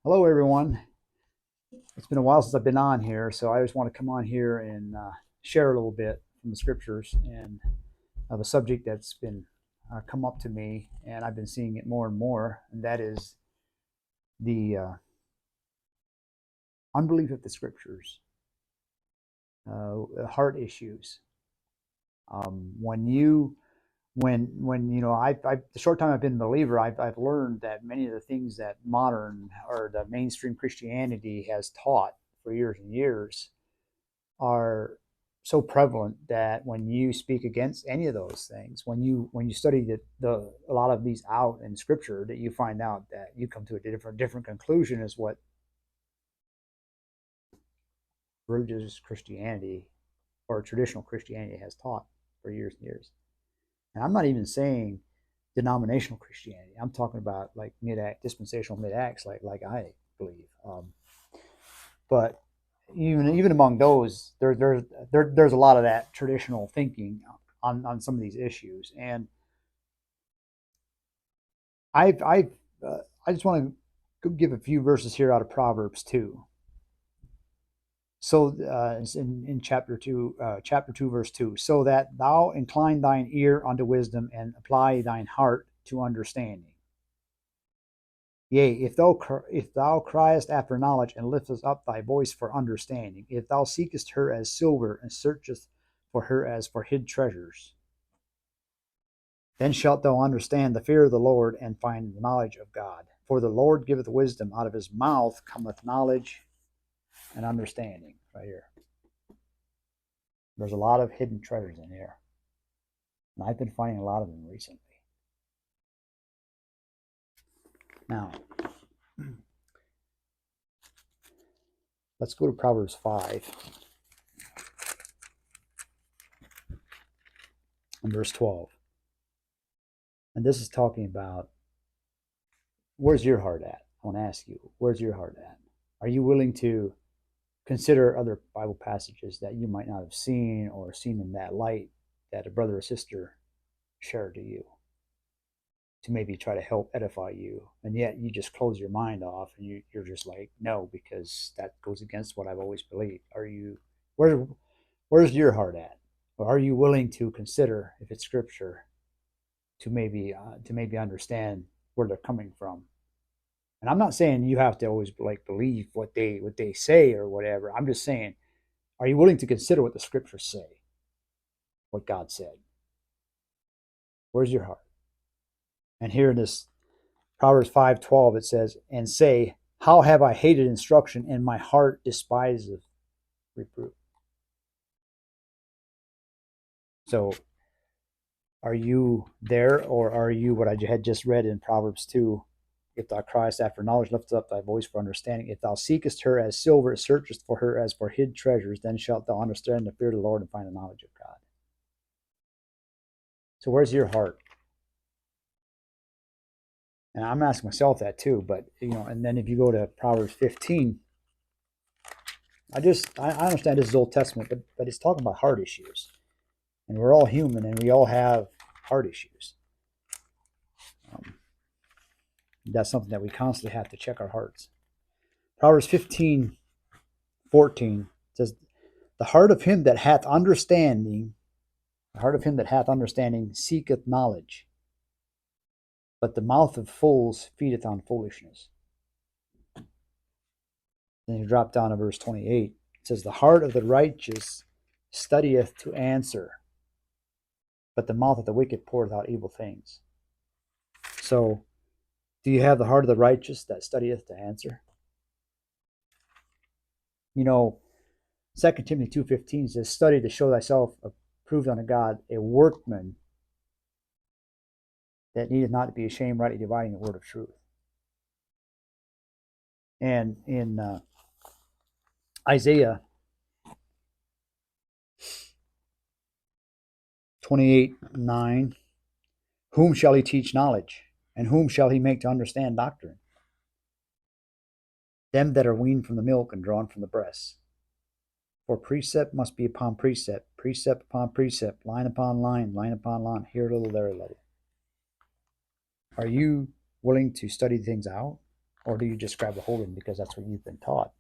Hello, everyone. It's been a while since I've been on here, so I just want to come on here and share a little bit from the scriptures and of a subject that's been come up to me, and I've been seeing it more and more, and that is the unbelief of the scriptures, heart issues. When you when I the short time I've been a believer, I've learned that many of the things that modern or the mainstream Christianity has taught for years and years are so prevalent that when you speak against any of those things, when you study a lot of these out in Scripture, that you find out that you come to a different conclusion as what religious Christianity or traditional Christianity has taught for years and years. And I'm not even saying denominational Christianity. I'm talking about like mid-act, dispensational mid-acts, like I believe. But even among those, there's a lot of that traditional thinking on some of these issues, and I I just want to give a few verses here out of Proverbs 2. So it's in chapter 2, verse 2. So that thou incline thine ear unto wisdom and apply thine heart to understanding. Yea, if thou criest after knowledge and liftest up thy voice for understanding, if thou seekest her as silver and searchest for her as for hid treasures, then shalt thou understand the fear of the Lord and find the knowledge of God. For the Lord giveth wisdom; out of his mouth cometh knowledge and understanding. Right here. There's a lot of hidden treasures in here. And I've been finding a lot of them recently. Now, let's go to Proverbs 5 and verse 12. And this is talking about, where's your heart at? I want to ask you, where's your heart at? Are you willing to consider other Bible passages that you might not have seen or seen in that light that a brother or sister shared to you to maybe try to help edify you? And yet you just close your mind off and you're just like, no, because that goes against what I've always believed. Where, where's your heart at? Or are you willing to consider, if it's scripture, to maybe understand where they're coming from? And I'm not saying you have to always like believe what they say or whatever. I'm just saying, are you willing to consider what the scriptures say, what God said? Where's your heart? And here in this Proverbs 5:12 it says, "And say, how have I hated instruction, and my heart despiseth reproof." So, are you there, or are you what I had just read in Proverbs 2? If thou criest after knowledge, lift up thy voice for understanding. If thou seekest her as silver, searchest for her as for hid treasures, then shalt thou understand the fear of the Lord and find the knowledge of God. So where's your heart? And I'm asking myself that too. But and then if you go to Proverbs 15, I understand this is Old Testament, but it's talking about heart issues, and we're all human, and we all have heart issues. Um, that's something that we constantly have to check our hearts. Proverbs 15:14 says, "The heart of him that hath understanding, seeketh knowledge, but the mouth of fools feedeth on foolishness." Then you drop down to verse 28. It says, "The heart of the righteous studieth to answer, but the mouth of the wicked poureth out evil things." So, do you have the heart of the righteous that studieth to answer? 2 Timothy 2:15 says, "Study to show thyself approved unto God, a workman that needeth not to be ashamed, rightly dividing the word of truth." And in Isaiah 28:9, "Whom shall he teach knowledge? And whom shall he make to understand doctrine? Them that are weaned from the milk and drawn from the breast. For precept must be upon precept, precept upon precept, line upon line, line upon line, here a little, there a little." Are you willing to study things out? Or do you just grab a hold of them because that's what you've been taught?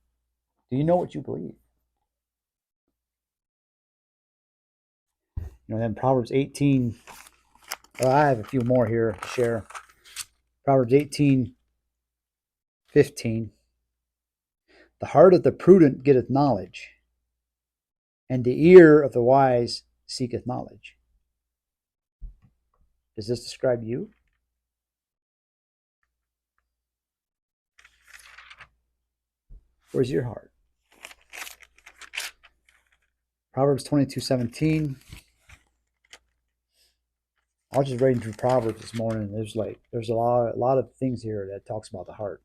Do you know what you believe? Then Proverbs 18, well, I have a few more here to share. Proverbs 18:15. The heart of the prudent getteth knowledge, and the ear of the wise seeketh knowledge. Does this describe you? Where's your heart? Proverbs 22:17. I was just reading through Proverbs this morning. There's a lot of things here that talks about the heart.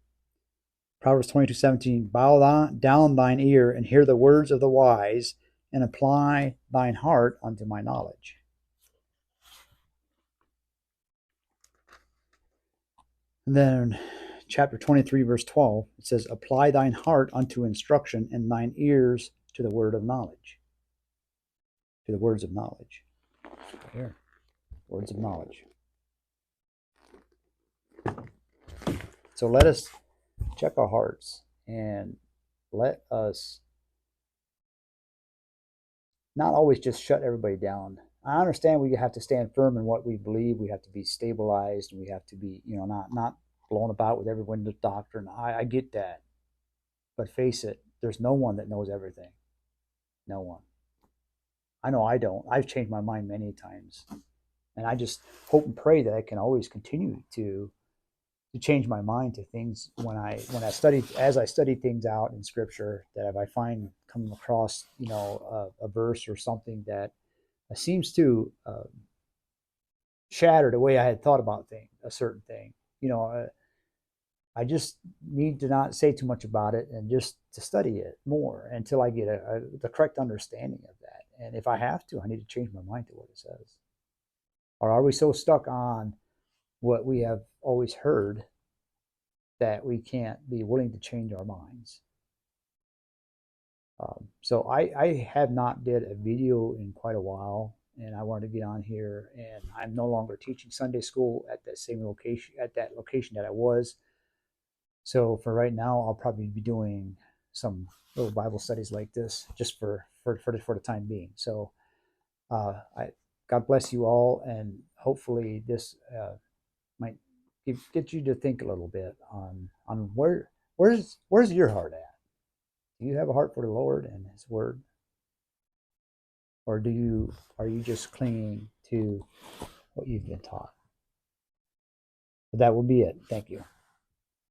Proverbs 22:17. Bow down thine ear and hear the words of the wise, and apply thine heart unto my knowledge. And then chapter 23, verse 12, it says, apply thine heart unto instruction, and thine ears to the word of knowledge. To the words of knowledge. Here. Words of knowledge. So let us check our hearts and let us not always just shut everybody down. I understand we have to stand firm in what we believe. We have to be stabilized, and we have to be, not blown about with everyone's doctrine. I get that. But face it, there's no one that knows everything. No one. I know I don't. I've changed my mind many times. And I just hope and pray that I can always continue to change my mind to things when I study things out in Scripture, that if I find coming across a verse or something that seems to shatter the way I had thought about a certain thing, I just need to not say too much about it and just to study it more until I get the correct understanding of that. And if I have to, I need to change my mind to what it says. Or are we so stuck on what we have always heard that we can't be willing to change our minds? So I have not did a video in quite a while, and I wanted to get on here. And I'm no longer teaching Sunday school at that same location, that I was. So for right now, I'll probably be doing some little Bible studies like this just for the time being. So God bless you all, and hopefully this might get you to think a little bit on where's your heart at? Do you have a heart for the Lord and His Word, or are you just clinging to what you've been taught? But that will be it. Thank you.